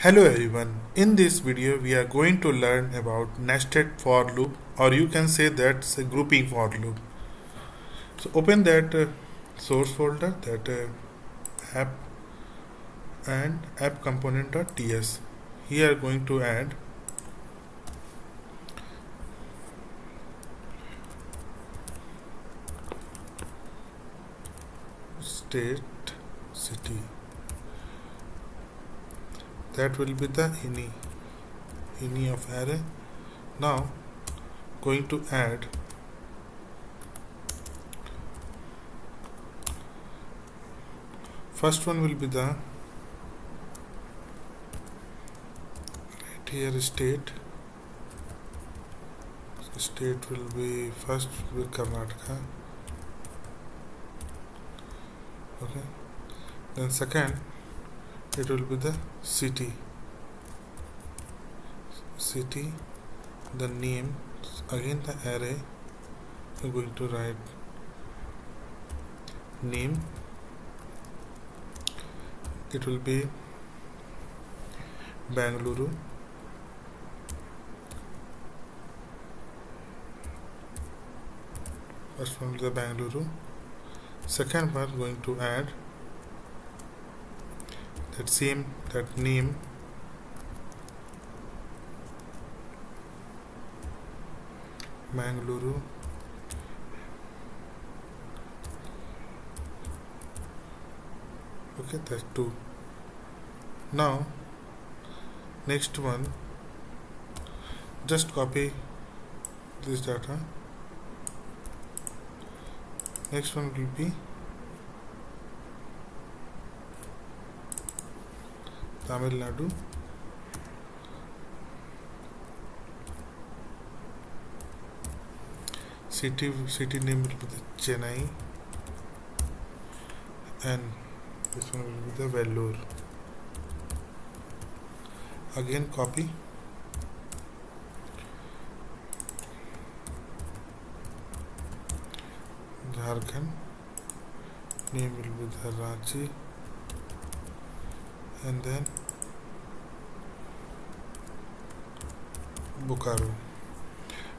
Hello everyone, in this video we are going to learn about nested for loop, or you can say that's a grouping for loop. So open that source folder, that app and app component.ts. Here going to add state city. That will be the ini of array. Now going to add first one will be the right here state will be first with Karnataka. Okay, then second it will be the city, the name, again the array. We're going to write name. It will be Bangalore. First one is the Bangalore. Second one going to add that name, Bangalore. Okay, that's 2. Now next one, just copy this data. Next one will be Tamil Nadu. City name will be the Chennai, and this one will be the Vellore. Again copy. Jharkhand name will be the Ranchi, and then Bokaro.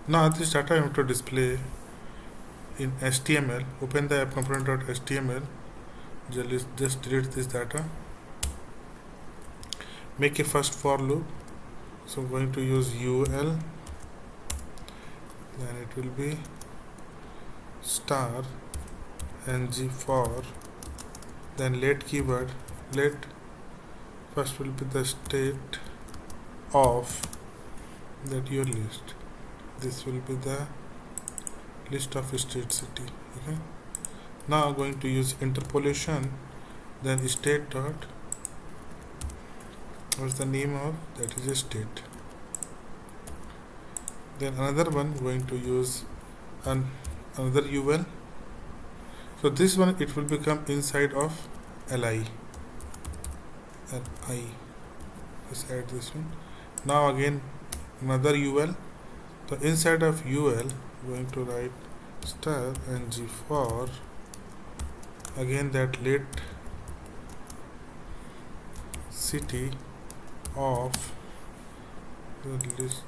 Now this data I have to display in HTML. Open the app component.html. Just delete this data. Make a first for loop. So I'm going to use ul. Then it will be star ngFor. Then let keyword. Let first will be the state of that your list. This will be the list of state city. Okay. Now going to use interpolation. Then state dot. What's the name of that is a state. Then another one going to use another ul. So this one it will become inside of li. Let's add this one. Now again another ul. So inside of ul going to write star ngFor. Again that let city of the list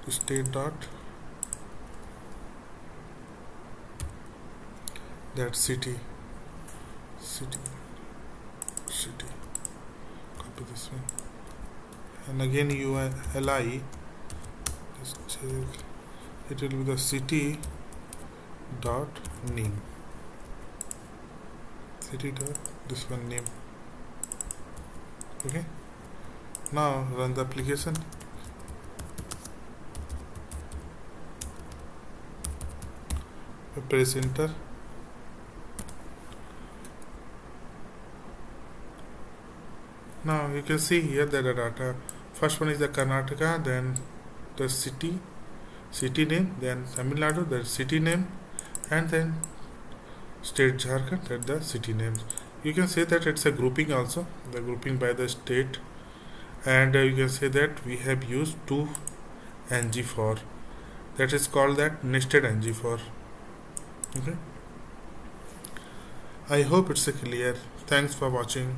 state dot that city. Copy this one, and again li. Just check. It will be the city dot name. City dot this one name. Okay. Now run the application. Press enter. Now you can see here that the data. First one is the Karnataka, then the city name, then Tamil Nadu, the city name, and then state Jharkhand, that the city names. You can say that it's a grouping also, the grouping by the state, and you can say that we have used 2 ngFor. That is called that nested ngFor. Okay. I hope it's clear. Thanks for watching.